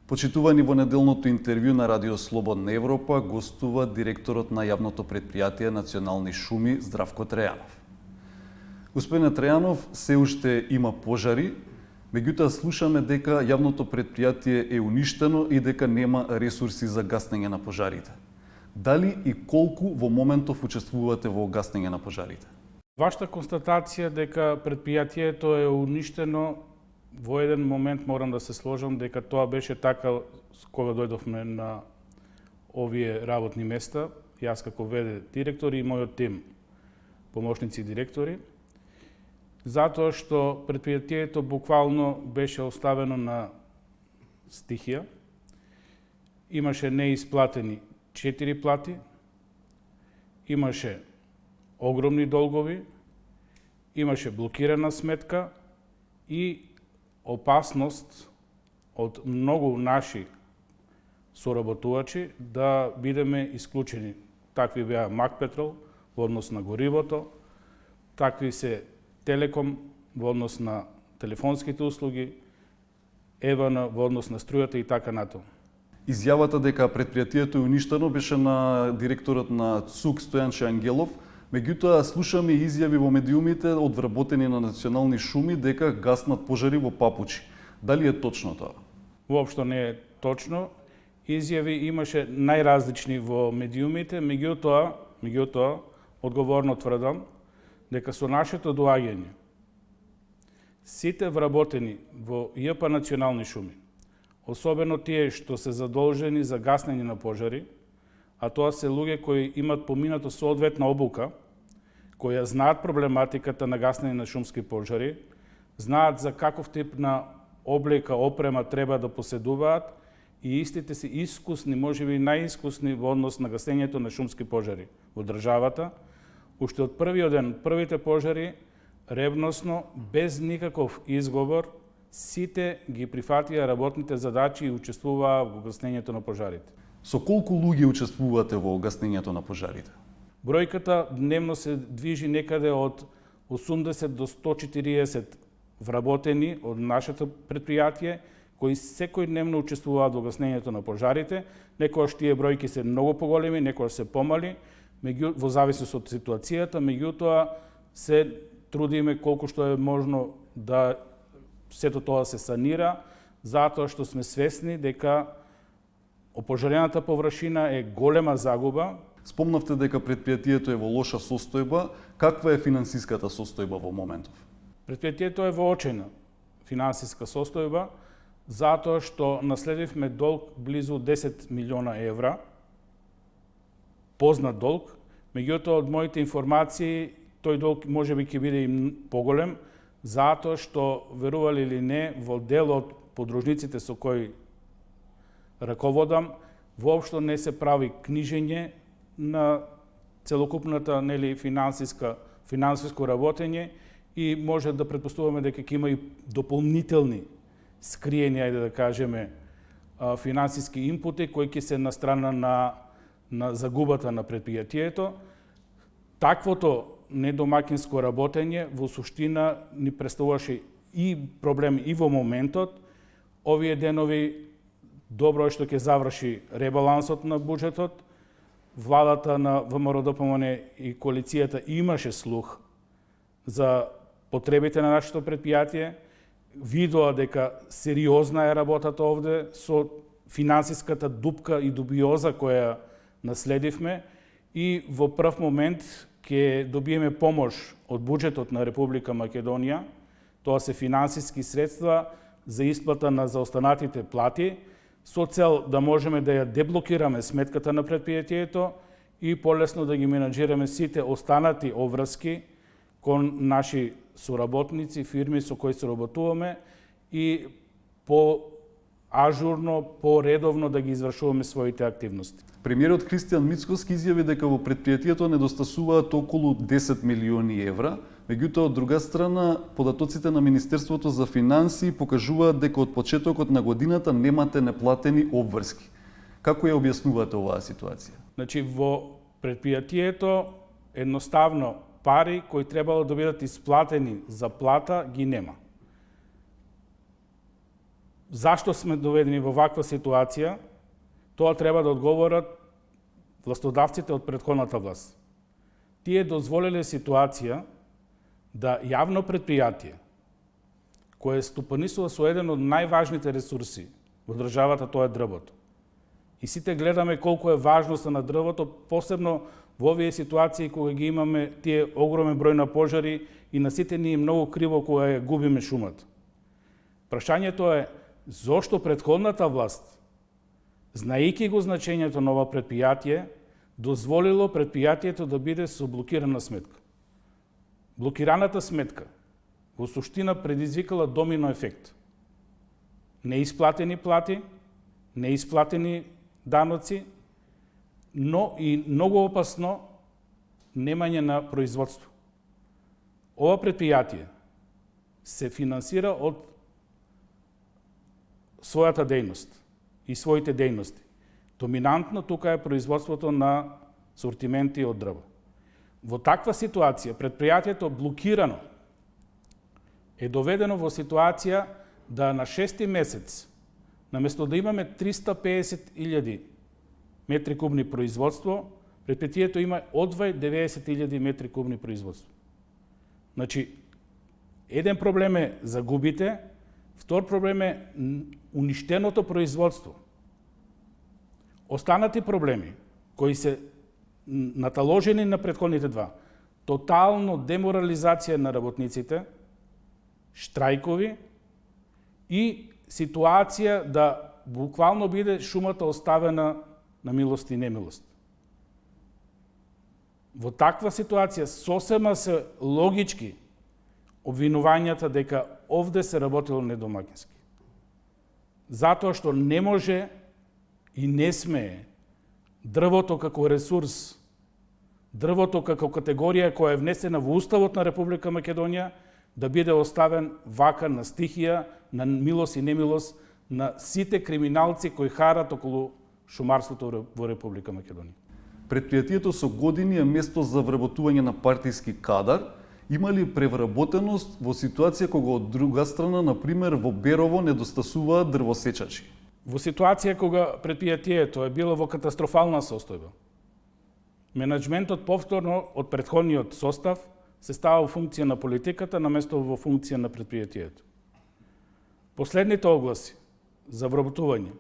Почитувани, во неделното интервју на Радио Слободна Европа гостува директорот на јавното претпријатие Национални шуми Здравко Трејанов. Господине Трејанов, се уште има пожари, меѓутоа слушаме дека јавното претпријатие е уништено и дека нема ресурси за гаснење на пожарите. Дали и колку во моментов учествувате во гаснење на пожарите? Вашата констатација дека претпријатието е уништено, во еден момент морам да се сложам дека тоа беше така кога дојдовме на овие работни места, јас како ВД директор и мојот тим помошници директори, затоа што претпријатието буквално беше оставено на стихија. Имаше неисплатени 4 плати, имаше огромни долгови, имаше блокирана сметка и опасност од многу наши соработувачи да бидеме исклучени. Такви беа Макпетрол во однос на горивото, такви се Телеком во однос на телефонските услуги, Евана во однос на струјата и така натаму. Изјавата дека претпријатието е уништено беше на директорот на ЦУК Стојанче Ангелов, меѓутоа слушаме изјави во медиумите од вработени на Национални шуми дека гаснат пожари во папучи. Дали е точно тоа? Воопшто не е точно. Изјави имаше најразлични во медиумите, меѓутоа одговорно тврдам дека со нашето доаѓање сите вработени во ЈП Национални шуми, особено тие што се задолжени за гаснење на пожари, а тоа се луѓе кои имат поминато соодветна обука, кои знаат проблематиката на гаснење на шумски пожари, знаат за каков тип на облека, опрема треба да поседуваат и истите се искусни, можеби најискусни во однос на гаснењето на шумски пожари во државата. Уште од првиот ден, првите пожари, ревносно, без никаков изговор, сите ги прифатија работните задачи и учествуваа во гаснењето на пожарите. Со колку луѓе учествувате во гаснењето на пожарите? Бројката дневно се движи некаде од 80 до 140 вработени од нашето претпријатие, кои секојдневно учествуваат во гаснењето на пожарите. Некојаш тие бројки се многу поголеми, некојаш се помали, во зависност од ситуацијата, меѓутоа се трудиме колку што е можно да сето тоа се санира, затоа што сме свесни дека опожарената површина е голема загуба. Спомнавте дека претпријатието е во лоша состојба. Каква е финансиската состојба во моментов? Претпријатието е во очајна финансиска состојба, затоа што наследивме долг близу 10 милиона евра, познат долг, меѓутоа од моите информации тој долг можеби ќе биде и поголем, затоа што, верували или не, во дел од подружниците со кои раководам, воопшто не се прави книжење на целокупната финансиско работење и може да претпоставуваме дека ќе има и дополнителни скриени, ајде да кажеме, финансиски инпути кои ќе се на страна на загубата на претпријатието. Таквото недомакинско работење во суштина ни представуваше и проблем и во моментот. Овие денови добро е што ќе заврши ребалансот на буџетот. Владата на ВМРО-ДПМН и коалицијата имаше слух за потребите на нашето претпријатие, видоа дека сериозна е работата овде со финансиската дупка и дубиоза која наследивме и во прв момент ќе добиеме помош од буџетот на Република Македонија. Тоа се финансиски средства за исплата на заостанатите плати, со цел да можеме да ја деблокираме сметката на претпријатието и полесно да ги менаџираме сите останати обврски кон наши соработници, фирми со кои соработуваме и по-ажурно, по-редовно да ги извршуваме своите активности. Премиерот Христијан Мицкоски изјави дека во претпријатието недостасуваат околу 10 милиони евра, меѓутоа од друга страна податоците на Министерството за финансии покажуваат дека од почетокот на годината немате неплатени обврски. Како ја објаснувате оваа ситуација? Значи, во претпријатието едноставно пари кои требало да бидат исплатени за плата ги нема. Зашто сме доведени во ваква ситуација, тоа треба да одговорат властодавците од претходната власт. Тие дозволиле ситуација да јавно предпријатие, кое стопанисува со еден од најважните ресурси во државата, тоа е дрвото. И сите гледаме колку е важноста на дрвото, посебно во овие ситуации кога ги имаме тие огромен број на пожари и на сите ни е многу криво кога ја губиме шумата. Прашањето е зошто претходната власт, знаејќи го значењето на ова предпријатие, дозволило предпријатието да биде со блокирана сметка. Блокираната сметка во суштина предизвикала домино ефект. Неисплатени плати, неисплатени даноци, но и многу опасно немање на производство. Ова предпријатие се финансира од својата дејност и своите дејности. Доминантно тука е производството на сортименти од дрво. Во таква ситуација предпријатието блокирано е доведено во ситуација да на 6 месец, наместо да имаме 350.000 метри кубни производство, предпријатието има одвај 90.000 метри кубни производство. Значи, еден проблем е загубите, втор проблем е уништеното производство. Останати проблеми, кои се наталожени на претходните два, тотално деморализација на работниците, штрајкови и ситуација да буквално биде шумата оставена на милост и немилост. Во таква ситуација сосема се логички обвинувањата дека овде се работило недомакински. Затоа што не може и не смее дрвото како ресурс, дрвото како категорија која е внесена во Уставот на Република Македонија, да биде оставен вака на стихија, на милост и немилост на сите криминалци кои харат околу шумарството во Република Македонија. Предпријатието со години е место за вработување на партиски кадар. Има ли превработеност во ситуација кога од друга страна, например, во Берово недостасуваат дрвосечачи? Во ситуација кога предпријатието е било во катастрофална состојба, менаџментот повторно од претходниот состав се става во функција на политиката наместо во функција на предпријатието. Последните огласи за вработување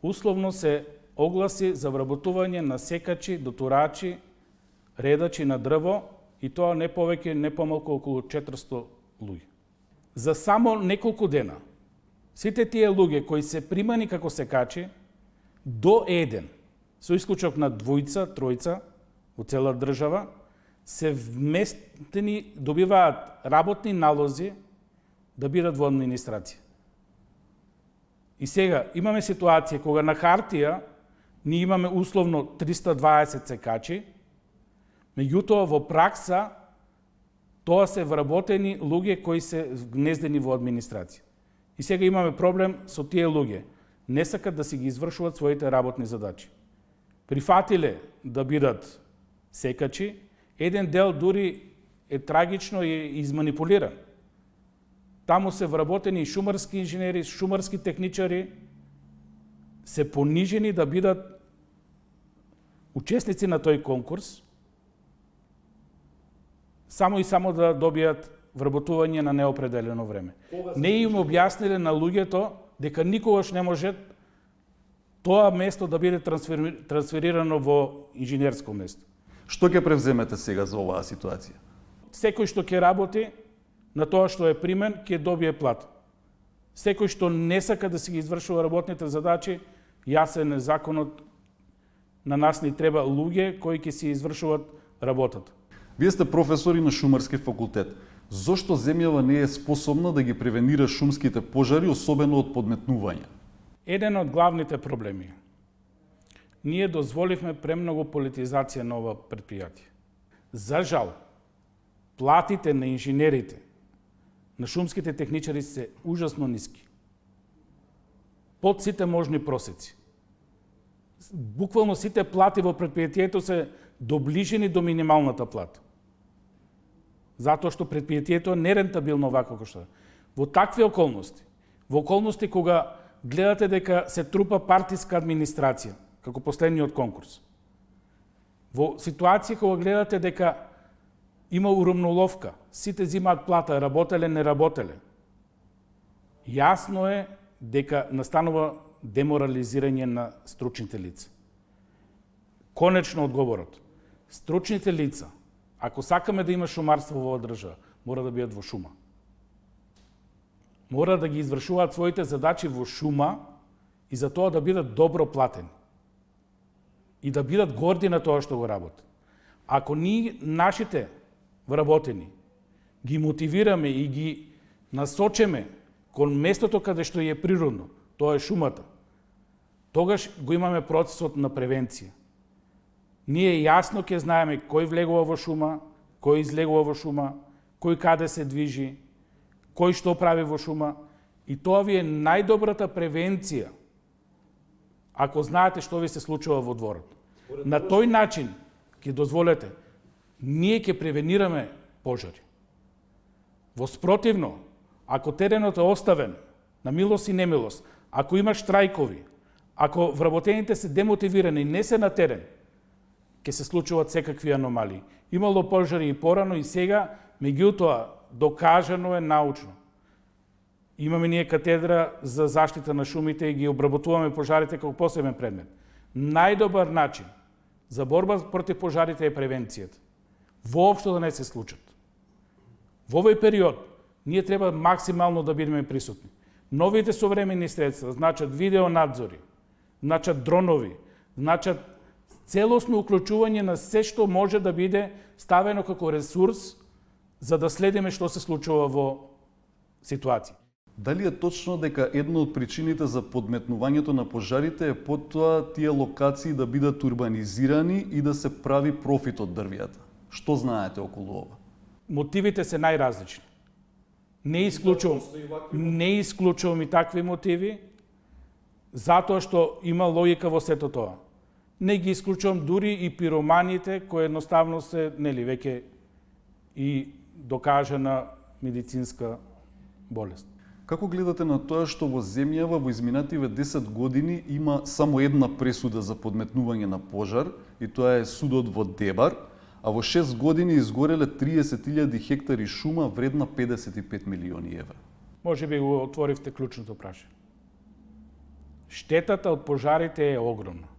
условно се огласи за вработување на секачи, дотурачи, редачи на дрво и тоа не повеќе, не помалку околу 400 луѓе. За само неколку дена сите тие луѓе кои се примани како секачи до еден, со исклучок на двојца, тројца во цела држава, се вместени, добиваат работни налози да бидат во администрација. И сега имаме ситуација кога на хартија ние имаме условно 320 секачи, меѓутоа во пракса тоа се вработени луѓе кои се гнездени во администрација. И сега имаме проблем со тие луѓе. Не сакат да си ги извршуваат своите работни задачи. Прифатиле да бидат секачи, еден дел дури е трагично и изманипулиран. Таму се вработени и шумарски инженери, шумарски техничари, се понижени да бидат учесници на тој конкурс, само и само да добијат вработување на неопределено време. Не им објасниле на луѓето дека никогаш не може тоа место да биде трансферирано во инженерско место. Што ќе превземете сега за оваа ситуација? Секој што ќе работи на тоа што е примен, ќе добие плата. Секој што не сака да си ги извршува работните задачи, јасен е законот, на нас ни треба луѓе кои ќе си извршуваат работата. Вие сте професори на Шумарски факултет. Зошто земјава не е способна да ги превенира шумските пожари, особено од подметнување? Еден од главните проблеми. Ние дозволивме премногу политизација на ова предпријатие. За жал, платите на инженерите, на шумските техничари се ужасно ниски. Под сите можни просеци. Буквално сите плати во предпријатието се доближени до минималната плата. Затоа што предпријатието е нерентабилно вако како што е. Во такви околности, во околности кога гледате дека се трупа партиска администрација, како последниот конкурс. Во ситуација кога гледате дека има урамноловка, сите земаат плата, работеле, не работеле, јасно е дека настанува деморализирање на стручните лица. Конечно одговорот. Стручните лица, ако сакаме да има шумарство во оваа држава, мора да бидат во шума. Мора да ги извршуваат своите задачи во шума и за тоа да бидат добро платени. И да бидат горди на тоа што го работат. Ако ние, нашите вработени, ги мотивираме и ги насочеме кон местото каде што е природно, тоа е шумата, тогаш го имаме процесот на превенција. Ние јасно ќе знаеме кој влегува во шума, кој излегува во шума, кој каде се движи, кој што прави во шума, и тоа ви е најдобрата превенција ако знаете што ви се случува во дворот. На тој начин ќе дозволете, ние ќе превенираме пожари. Во спротивно, ако теренот е оставен на милост и немилост, ако има штрајкови, ако вработените се демотивирани и не се на терен, ќе се случуваат секакви аномалии. Имало пожари и порано и сега, меѓутоа докажано е научно. Имаме ние катедра за заштита на шумите и ги обработуваме пожарите како посебен предмет. Најдобар начин за борба против пожарите е превенцијата. Воопшто да не се случат. Во овој период ние треба максимално да бидеме присутни. Новите современи средства значат видеонадзори, значат дронови, значат целосно уклучување на се што може да биде ставено како ресурс за да следиме што се случува во ситуација. Дали е точно дека една од причините за подметнувањето на пожарите е потоа тие локации да бидат урбанизирани и да се прави профит од дрвијата? Што знаете околу ова? Мотивите се најразлични. Не исклучувам и такви мотиви, затоа што има логика во сето тоа. Не ги исклучувам дури и пироманите, кои едноставно се, веќе и докажана медицинска болест. Како гледате на тоа што во земјава во изминативе 10 години има само една пресуда за подметнување на пожар, и тоа е судот во Дебар, а во 6 години изгореле 30.000 хектари шума вредна 55 милиони евра? Може би го отворивте клучното прашање. Штетата од пожарите е огромна.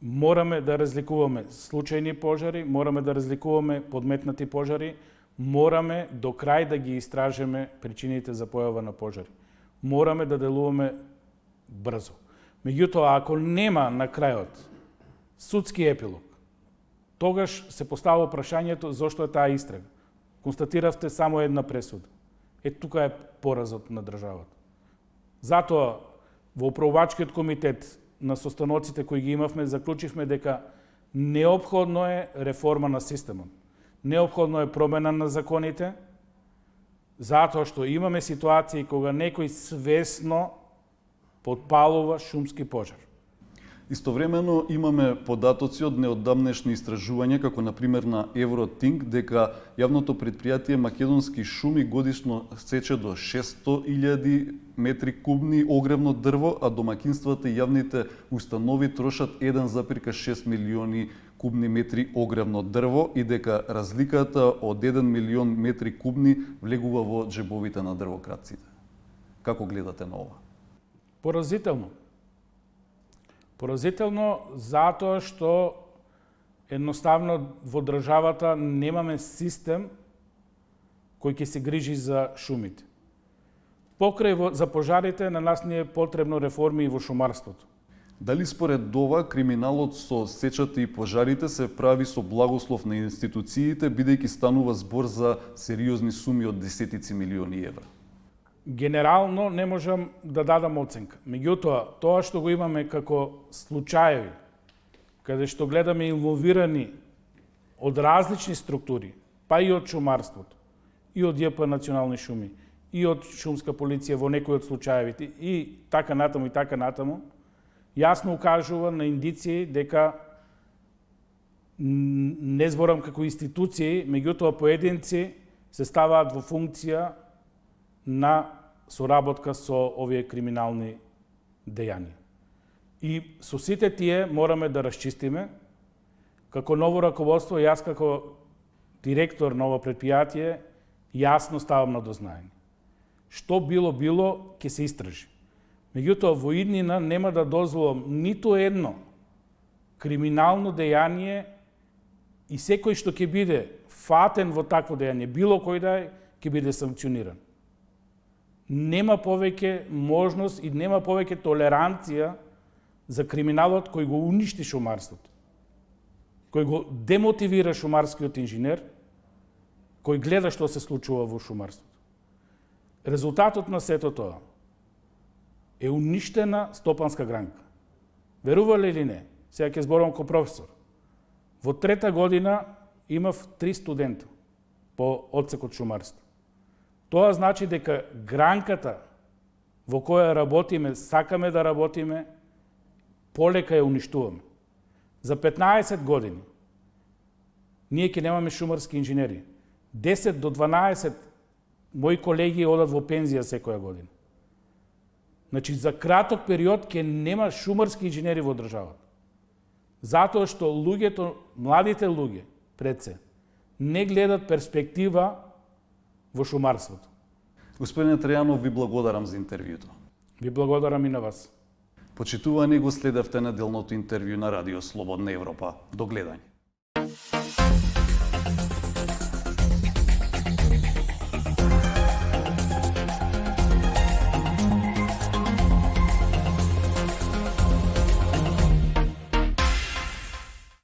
Мораме да разликуваме случајни пожари, мораме да разликуваме подметнати пожари, мораме до крај да ги истражиме причините за појава на пожари. Мораме да делуваме брзо. Меѓутоа, ако нема на крајот судски епилог, тогаш се поставува прашањето зошто е таа истрага. Констатиравте само една пресуда. Тука е поразот на државата. Затоа, во управувачкиот комитет на состаноците кои ги имавме, заклучивме дека неопходно е реформа на системот. Неопходно е промена на законите, затоа што имаме ситуации кога некој свесно подпалува шумски пожар. Истовремено имаме податоци од неодамнешни истражувања, како например на Евротинк, дека јавното предпријатие Македонски шуми годишно сече до 600.000 метри кубни огревно дрво, а домакинствата и јавните установи трошат 1,6 милиони кубни метри огревно дрво и дека разликата од 1 милион метри кубни влегува во џебовите на дрвократците. Како гледате на ова? Поразително. Поразително затоа што едноставно во државата немаме систем кој ќе се грижи за шумите. Покрај за пожарите на нас не е потребно реформи и во шумарството. Дали според ова криминалот со сечата и пожарите се прави со благослов на институциите, бидејќи станува збор за сериозни суми од десетици милиони евра? Генерално не можам да дадам оценка. Меѓутоа, тоа што го имаме како случаеви, каде што гледаме инволвирани од различни структури, па и од шумарството, и од ЈП Национални шуми, и од шумска полиција во некои од случаевите, и така натаму, јасно укажува на индиции дека не зборам како институции, меѓутоа поединци се ставаат во функција на соработка со овие криминални дејанија. И со сите тие мораме да расчистиме. Како ново раководство, јас како директор на ово предпријатие, јасно ставам на дознаење. Што било, ќе се истражи. Меѓутоа, во иднина нема да дозволам ниту едно криминално дејание и секој што ќе биде фатен во такво дејание, било кој да е, ќе биде санкциониран. Нема повеќе можност и нема повеќе толеранција за криминалот кој го уништи шумарството, кој го демотивира шумарскиот инженер, кој гледа што се случува во шумарството. Резултатот на сето тоа е уништена стопанска гранка. Верувале или не, сега ќе зборувам ко професор. Во трета година имав 3 студента по одсекот шумарство. Тоа значи дека гранката во која работиме, сакаме да работиме, полека ја уништуваме. За 15 години ние ќе немаме шумарски инженери. 10 до 12 мои колеги одат во пензија секоја година. Значи, за краток период ќе нема шумарски инженери во државата. Затоа што луѓето, младите луѓе, пред се, не гледат перспектива во шумарството. Господине Трајанов, ви благодарам за интервјуто. Ви благодарам и на вас. Почитувани, го следевте неделното интервју на Радио Слободна Европа. До гледање.